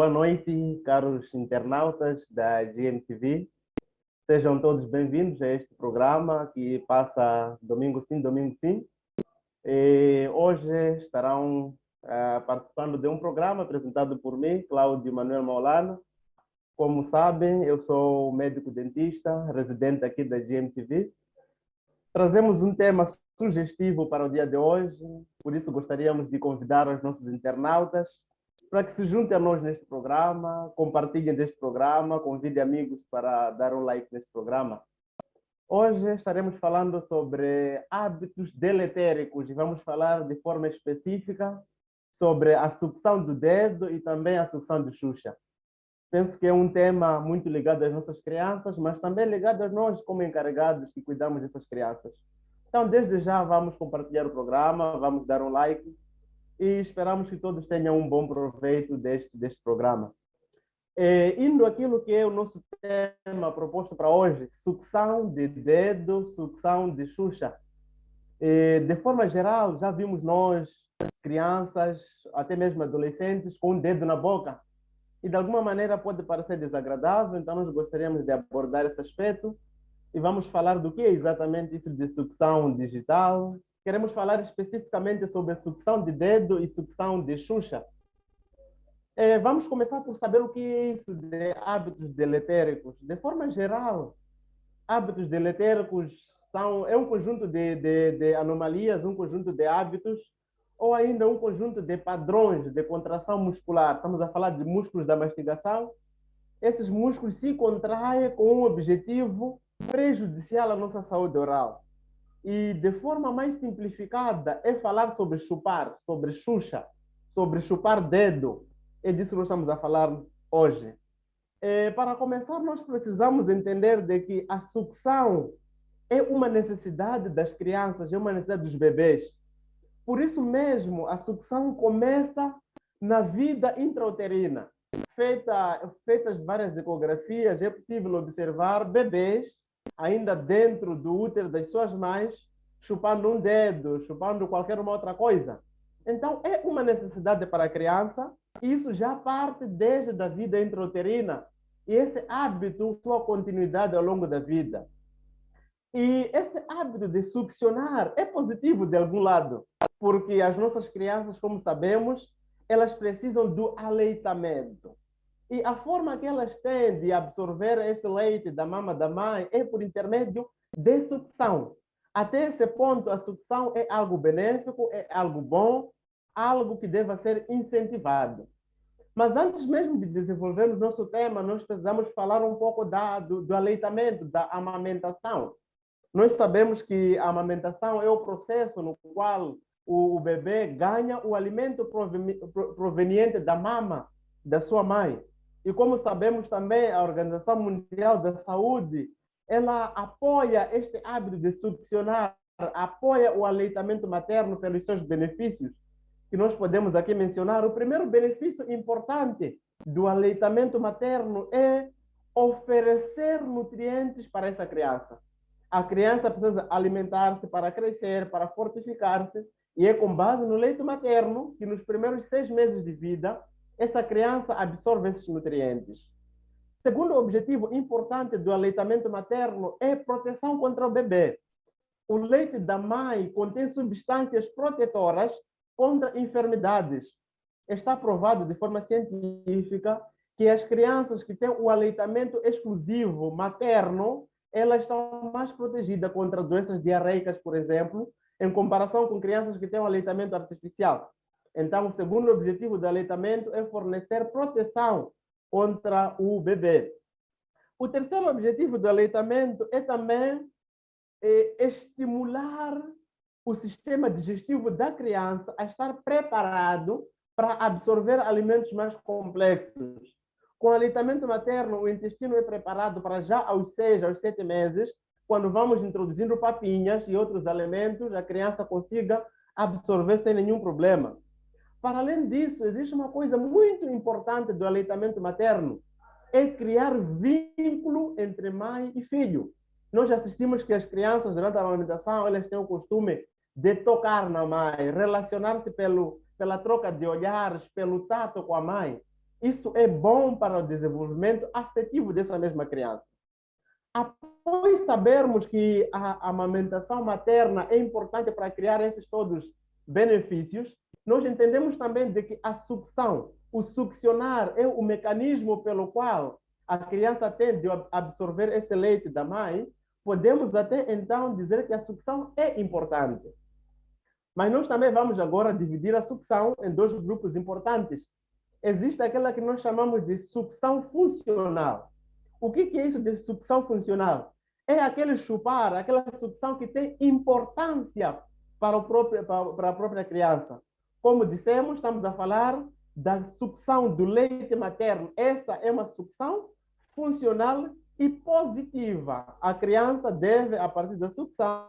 Boa noite, caros internautas da GMTV. Sejam todos bem-vindos a este programa que passa domingo sim, domingo sim. E hoje estarão participando de um programa apresentado por mim, Cláudio Manuel Maulano. Como sabem, eu sou médico dentista, residente aqui da GMTV. Trazemos um tema sugestivo para o dia de hoje, por isso gostaríamos de convidar os nossos internautas para que se juntem a nós neste programa, compartilhem deste programa, convidem amigos para dar um like neste programa. Hoje estaremos falando sobre hábitos deletéricos e vamos falar de forma específica sobre a sucção do dedo e também a sucção de Xuxa. Penso que é um tema muito ligado às nossas crianças, mas também ligado a nós como encarregados que cuidamos dessas crianças. Então, desde já, vamos compartilhar o programa, vamos dar um like e esperamos que todos tenham um bom proveito deste programa. Indo aquilo que é o nosso tema proposto para hoje, sucção de dedo, sucção de Xuxa. De forma geral, já vimos nós, crianças, até mesmo adolescentes, com um dedo na boca. E de alguma maneira pode parecer desagradável, então nós gostaríamos de abordar esse aspecto e vamos falar do que é exatamente isso de sucção digital. Queremos falar especificamente sobre a sucção de dedo e sucção de Xuxa. Vamos começar por saber o que é isso de hábitos deletéricos. De forma geral, hábitos deletéricos é um conjunto de anomalias, um conjunto de hábitos ou ainda um conjunto de padrões de contração muscular. Estamos a falar de músculos da mastigação. Esses músculos se contraem com um objetivo prejudicial à nossa saúde oral. E de forma mais simplificada é falar sobre chupar, sobre Xuxa, sobre chupar dedo. É disso que nós estamos a falar hoje. Para começar, nós precisamos entender de que a sucção é uma necessidade das crianças, é uma necessidade dos bebês. Por isso mesmo, a sucção começa na vida intrauterina. Feitas várias ecografias, é possível observar bebês ainda dentro do útero das suas mães, chupando um dedo, chupando qualquer uma outra coisa. Então, é uma necessidade para a criança, isso já parte desde a vida intrauterina, e esse hábito, sua continuidade ao longo da vida. E esse hábito de succionar é positivo de algum lado, porque as nossas crianças, como sabemos, elas precisam do aleitamento. E a forma que elas têm de absorver esse leite da mama da mãe é por intermédio de sucção. Até esse ponto, a sucção é algo benéfico, é algo bom, algo que deva ser incentivado. Mas antes mesmo de desenvolvermos nosso tema, nós precisamos falar um pouco do aleitamento, da amamentação. Nós sabemos que a amamentação é o processo no qual o bebê ganha o alimento proveniente da mama da sua mãe. E como sabemos também, a Organização Mundial da Saúde, ela apoia este hábito de succionar, apoia o aleitamento materno pelos seus benefícios, que nós podemos aqui mencionar. O primeiro benefício importante do aleitamento materno é oferecer nutrientes para essa criança. A criança precisa alimentar-se para crescer, para fortificar-se, e é com base no leite materno que nos primeiros 6 meses de vida, essa criança absorve esses nutrientes. Segundo objetivo importante do aleitamento materno é proteção contra o bebê. O leite da mãe contém substâncias protetoras contra enfermidades. Está provado de forma científica que as crianças que têm o aleitamento exclusivo materno, elas estão mais protegidas contra doenças diarreicas, por exemplo, em comparação com crianças que têm um aleitamento artificial. Então, o segundo objetivo do aleitamento é fornecer proteção contra o bebê. O terceiro objetivo do aleitamento é também estimular o sistema digestivo da criança a estar preparado para absorver alimentos mais complexos. Com o aleitamento materno, o intestino é preparado para já aos 6, aos 7 meses, quando vamos introduzindo papinhas e outros alimentos, a criança consiga absorver sem nenhum problema. Para além disso, existe uma coisa muito importante do aleitamento materno, é criar vínculo entre mãe e filho. Nós assistimos que as crianças, durante a amamentação, elas têm o costume de tocar na mãe, relacionar-se pela troca de olhares, pelo tato com a mãe. Isso é bom para o desenvolvimento afetivo dessa mesma criança. Após sabermos que a amamentação materna é importante para criar esses todos benefícios, nós entendemos também de que a sucção, o succionar é o mecanismo pelo qual a criança tem de absorver esse leite da mãe. Podemos até então dizer que a sucção é importante. Mas nós também vamos agora dividir a sucção em dois grupos importantes. Existe aquela que nós chamamos de sucção funcional. O que é isso de sucção funcional? É aquele chupar, aquela sucção que tem importância para a própria criança. Como dissemos, estamos a falar da sucção do leite materno. Essa é uma sucção funcional e positiva. A criança deve, a partir da sucção,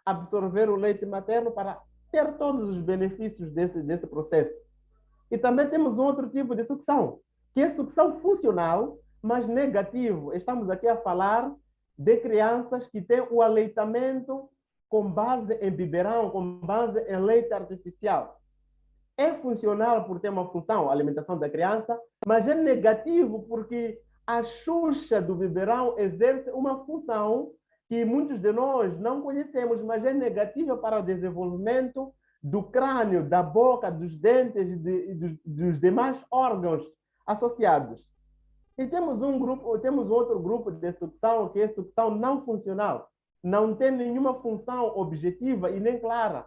absorver o leite materno para ter todos os benefícios desse processo. E também temos um outro tipo de sucção, que é sucção funcional, mas negativo. Estamos aqui a falar de crianças que têm o aleitamento com base em biberão, com base em leite artificial. É funcional por ter uma função, a alimentação da criança, mas é negativo porque a xuxa do biberão exerce uma função que muitos de nós não conhecemos, mas é negativa para o desenvolvimento do crânio, da boca, dos dentes e dos demais órgãos associados. E temos outro grupo de sucção, que é sucção não funcional. Não tem nenhuma função objetiva e nem clara,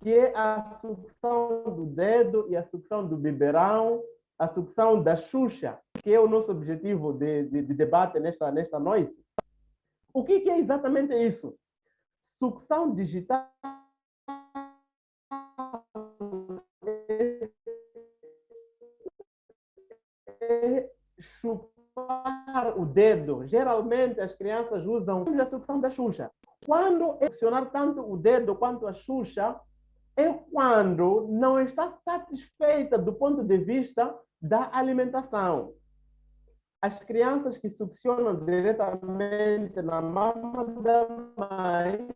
que é a sucção do dedo e a sucção do biberão, a sucção da xuxa, que é o nosso objetivo de debate nesta noite. O que é exatamente isso? Sucção digital é chupar o dedo. Geralmente as crianças usam a sucção da xuxa. Quando succionar tanto o dedo quanto a xuxa, é quando não está satisfeita do ponto de vista da alimentação. As crianças que succionam diretamente na mama da mãe,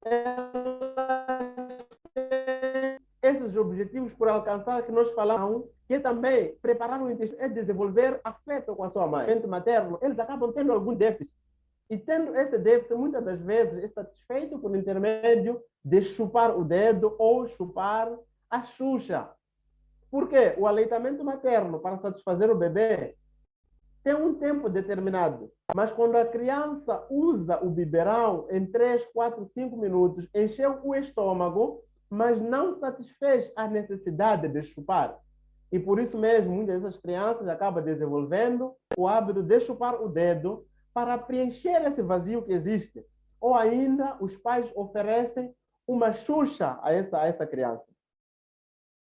elas têm esses objetivos por alcançar que nós falamos, que é também preparar o intestino, é desenvolver afeto com a sua mãe. O materno, eles acabam tendo algum déficit. E tendo esse déficit, muitas das vezes, é satisfeito por intermédio de chupar o dedo ou chupar a xuxa. Por quê? O aleitamento materno, para satisfazer o bebê, tem um tempo determinado. Mas quando a criança usa o biberão em 3, 4, 5 minutos, encheu o estômago, mas não satisfez a necessidade de chupar. E por isso mesmo, muitas dessas crianças acabam desenvolvendo o hábito de chupar o dedo para preencher esse vazio que existe. Ou ainda, os pais oferecem uma xuxa a essa criança.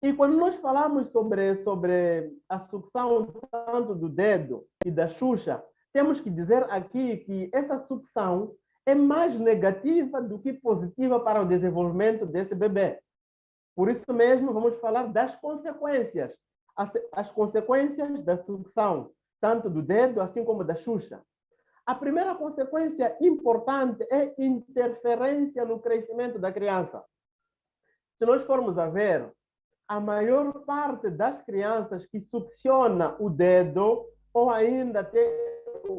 E quando nós falamos sobre a sucção tanto do dedo e da xuxa, temos que dizer aqui que essa sucção é mais negativa do que positiva para o desenvolvimento desse bebê. Por isso mesmo, vamos falar das consequências. As consequências da sucção, tanto do dedo assim como da xuxa. A primeira consequência importante é interferência no crescimento da criança. Se nós formos a ver, a maior parte das crianças que succiona o dedo ou ainda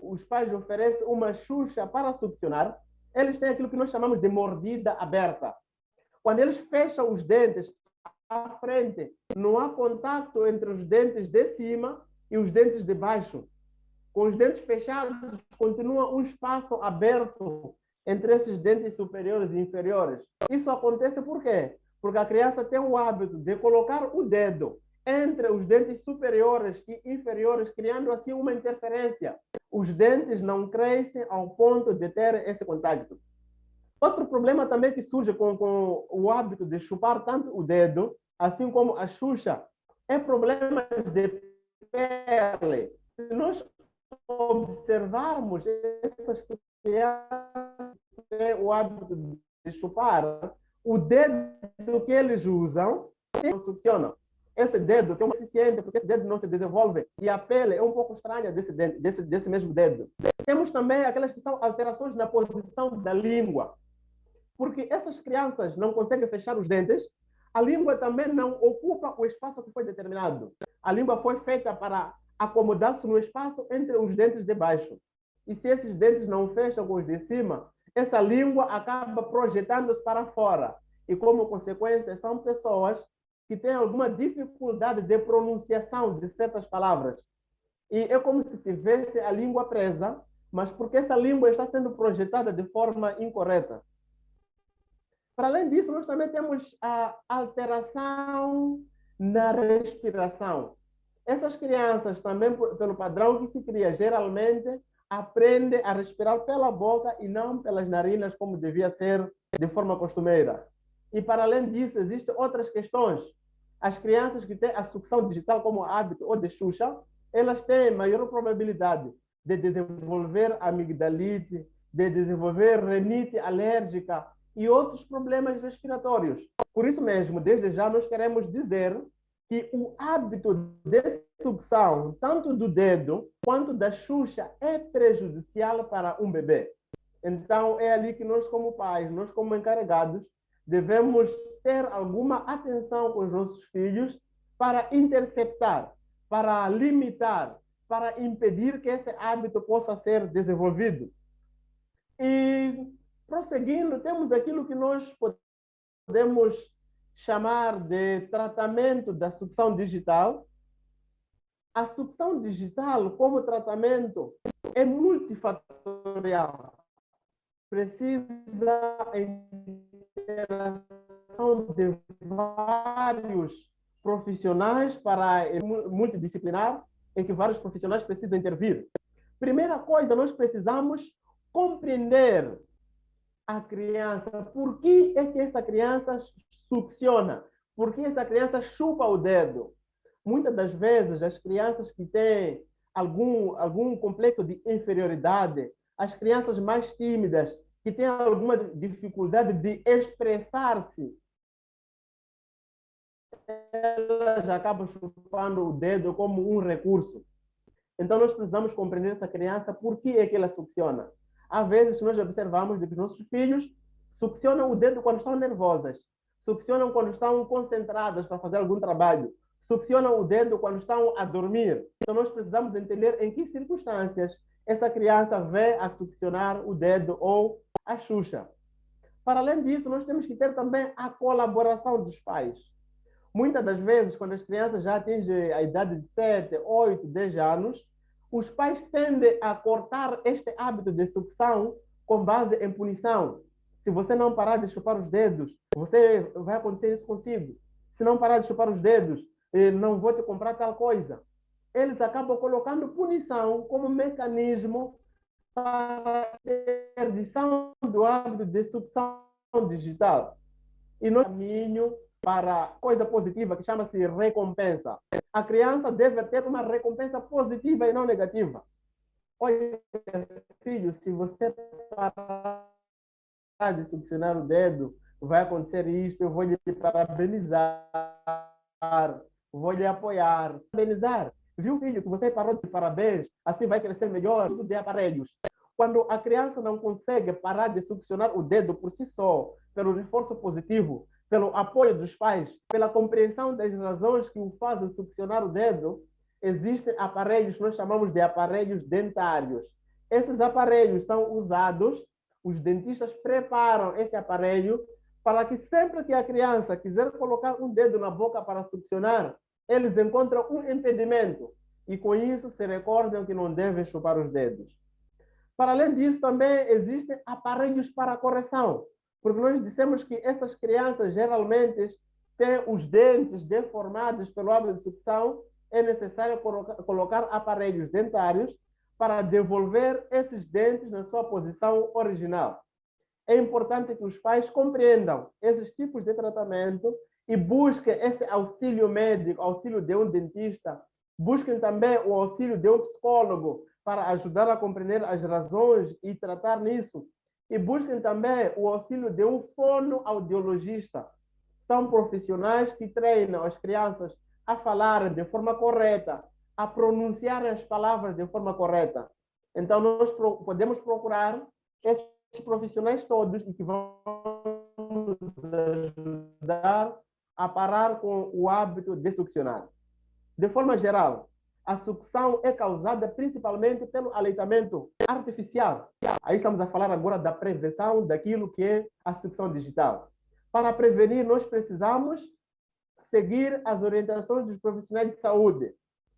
os pais oferecem uma xuxa para succionar, eles têm aquilo que nós chamamos de mordida aberta. Quando eles fecham os dentes à frente, não há contato entre os dentes de cima e os dentes de baixo. Com os dentes fechados, continua um espaço aberto entre esses dentes superiores e inferiores. Isso acontece por quê? Porque a criança tem o hábito de colocar o dedo entre os dentes superiores e inferiores, criando assim uma interferência. Os dentes não crescem ao ponto de ter esse contato. Outro problema também que surge com o hábito de chupar tanto o dedo, assim como a xuxa, é problema de pele. Se nós observarmos essas crianças que têm o hábito de chupar, o dedo que eles usam não funciona. Esse dedo que é um deficiente, porque esse dedo não se desenvolve e a pele é um pouco estranha desse mesmo dedo. Temos também aquelas que são alterações na posição da língua, porque essas crianças não conseguem fechar os dentes, A língua também não ocupa o espaço que foi determinado. A língua foi feita para acomodar-se no espaço entre os dentes de baixo. E se esses dentes não fecham com os de cima, essa língua acaba projetando-se para fora. E como consequência, são pessoas que têm alguma dificuldade de pronunciação de certas palavras. E é como se tivesse a língua presa, mas porque essa língua está sendo projetada de forma incorreta. Para além disso, nós também temos a alteração na respiração. Essas crianças também, pelo padrão que se cria, geralmente aprendem a respirar pela boca e não pelas narinas, como devia ser de forma costumeira. E para além disso, existem outras questões. As crianças que têm a sucção digital como hábito ou de Xuxa, elas têm maior probabilidade de desenvolver amigdalite, de desenvolver rinite alérgica e outros problemas respiratórios. Por isso mesmo, desde já, nós queremos dizer que o hábito de sucção, tanto do dedo quanto da Xuxa, é prejudicial para um bebê. Então, é ali que nós, como pais, nós, como encarregados, devemos ter alguma atenção com os nossos filhos para interceptar, para limitar, para impedir que esse hábito possa ser desenvolvido. E, prosseguindo, temos aquilo que nós podemos chamar de tratamento da sucção digital. A sucção digital, como tratamento, é multifatorial. Precisa interação de vários profissionais para multidisciplinar, em que vários profissionais precisam intervir. Primeira coisa, nós precisamos compreender a criança. Por que é que essa criança succiona? Por que essa criança chupa o dedo? Muitas das vezes, as crianças que têm algum complexo de inferioridade, as crianças mais tímidas, que têm alguma dificuldade de expressar-se, elas acabam chupando o dedo como um recurso. Então, nós precisamos compreender essa criança, por que é que ela succiona. Às vezes, nós observamos que os nossos filhos succionam o dedo quando estão nervosas, succionam quando estão concentradas para fazer algum trabalho, succionam o dedo quando estão a dormir. Então, nós precisamos entender em que circunstâncias essa criança vê a succionar o dedo ou a Xuxa. Para além disso, nós temos que ter também a colaboração dos pais. Muitas das vezes, quando as crianças já atingem a idade de 7, 8, 10 anos, os pais tendem a cortar este hábito de sucção com base em punição. Se você não parar de chupar os dedos, vai acontecer isso contigo. Se não parar de chupar os dedos, não vou te comprar tal coisa. Eles acabam colocando punição como mecanismo para a interdição do hábito de sucção digital. E no caminho para coisa positiva, que chama-se recompensa. A criança deve ter uma recompensa positiva e não negativa. Olha, filho, se você parar de succionar o dedo, vai acontecer isto, eu vou lhe parabenizar, vou lhe apoiar. Parabenizar. Viu, filho, que você parou de dizer parabéns, assim vai crescer melhor, tudo de aparelhos. Quando a criança não consegue parar de succionar o dedo por si só, pelo reforço positivo, pelo apoio dos pais, pela compreensão das razões que o fazem succionar o dedo, existem aparelhos que nós chamamos de aparelhos dentários. Esses aparelhos são usados, os dentistas preparam esse aparelho para que sempre que a criança quiser colocar um dedo na boca para succionar, eles encontram um impedimento e com isso se recordam que não devem chupar os dedos. Para além disso, também existem aparelhos para correção, porque nós dissemos que essas crianças geralmente têm os dentes deformados pelo hábito de sucção, é necessário colocar aparelhos dentários para devolver esses dentes na sua posição original. É importante que os pais compreendam esses tipos de tratamento e busquem esse auxílio médico, auxílio de um dentista, busquem também o auxílio de um psicólogo para ajudar a compreender as razões e tratar nisso. E busquem também o auxílio de um fonoaudiologista. São profissionais que treinam as crianças a falar de forma correta, a pronunciar as palavras de forma correta. Então, nós podemos procurar esses profissionais todos e que vão nos ajudar a parar com o hábito de succionar. De forma geral, a sucção é causada principalmente pelo aleitamento artificial. Aí estamos a falar agora da prevenção daquilo que é a sucção digital. Para prevenir, nós precisamos seguir as orientações dos profissionais de saúde.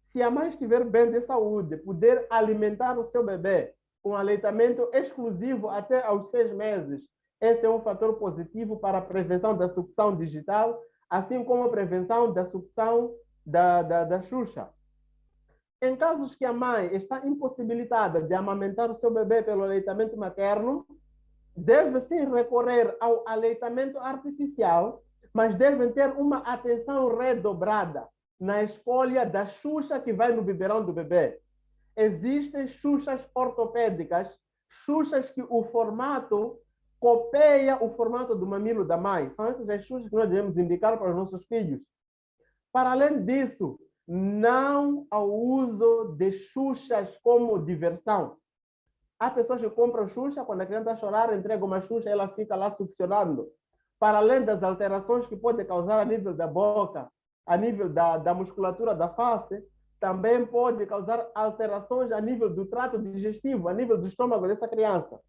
Se a mãe estiver bem de saúde, poder alimentar o seu bebê com aleitamento exclusivo até aos 6 meses, esse é um fator positivo para a prevenção da sucção digital, assim como a prevenção da sucção da Xuxa. Em casos que a mãe está impossibilitada de amamentar o seu bebê pelo aleitamento materno, deve sim recorrer ao aleitamento artificial, mas devem ter uma atenção redobrada na escolha da Xuxa que vai no biberão do bebê. Existem Xuxas ortopédicas, Xuxas que o formato copiia o formato do mamilo da mãe. São essas as Xuxas que nós devemos indicar para os nossos filhos. Para além disso, não ao uso de Xuxas como diversão. Há pessoas que compram Xuxa, quando a criança está a chorar, entregam uma Xuxa e ela fica lá succionando. Para além das alterações que pode causar a nível da boca, a nível da musculatura da face, também pode causar alterações a nível do trato digestivo, a nível do estômago dessa criança.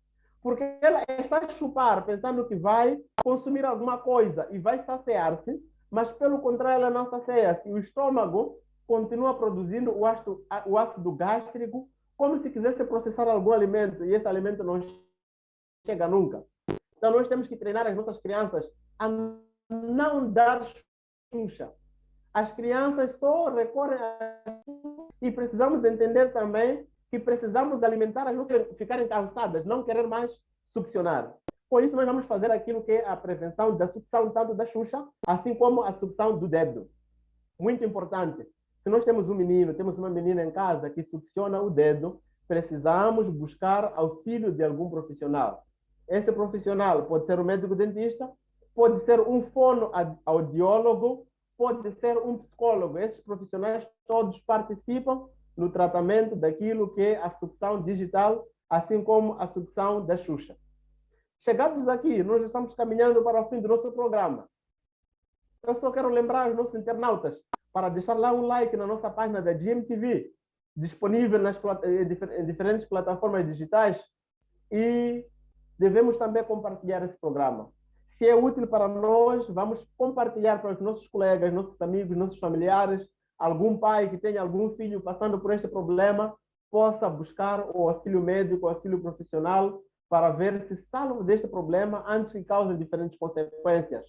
Porque ela está a chupar pensando que vai consumir alguma coisa e vai saciar-se, mas pelo contrário ela não sacia-se. E o estômago continua produzindo o ácido gástrico como se quisesse processar algum alimento e esse alimento não chega nunca. Então nós temos que treinar as nossas crianças a não dar Xuxa. As crianças só recorrem a... E precisamos entender também que precisamos alimentar as nossas ficarem cansadas, não querer mais succionar. Por isso nós vamos fazer aquilo que é a prevenção da sucção tanto da Xuxa, assim como a sucção do dedo. Muito importante. Se nós temos um menino, temos uma menina em casa que succiona o dedo, precisamos buscar auxílio de algum profissional. Esse profissional pode ser um médico dentista, pode ser um fonoaudiólogo, pode ser um psicólogo. Esses profissionais todos participam no tratamento daquilo que é a sucção digital, assim como a sucção da Xuxa. Chegados aqui, nós estamos caminhando para o fim do nosso programa. Eu só quero lembrar aos nossos internautas para deixar lá um like na nossa página da GMTV, disponível em diferentes plataformas digitais, e devemos também compartilhar esse programa. Se é útil para nós, vamos compartilhar para os nossos colegas, nossos amigos, nossos familiares, algum pai que tenha algum filho passando por este problema, possa buscar o auxílio médico, o auxílio profissional, para ver se salva deste problema antes que cause diferentes consequências.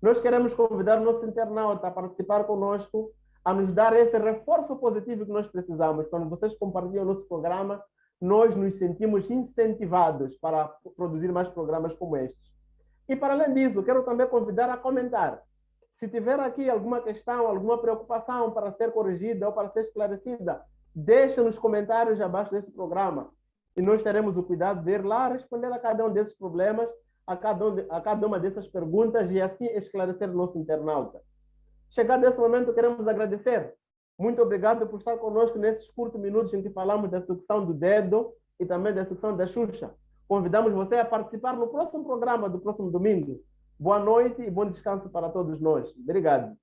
Nós queremos convidar o nosso internauta a participar conosco, a nos dar esse reforço positivo que nós precisamos. Quando vocês compartilham o nosso programa, nós nos sentimos incentivados para produzir mais programas como estes. E para além disso, quero também convidar a comentar. Se tiver aqui alguma questão, alguma preocupação para ser corrigida ou para ser esclarecida, deixe nos comentários abaixo desse programa. E nós teremos o cuidado de ir lá responder a cada um desses problemas, a cada uma dessas perguntas e assim esclarecer o nosso internauta. Chegado esse momento, queremos agradecer. Muito obrigado por estar conosco nesses curtos minutos em que falamos da sucção do dedo e também da sucção da Xuxa. Convidamos você a participar no próximo programa do próximo domingo. Boa noite e bom descanso para todos nós. Obrigado.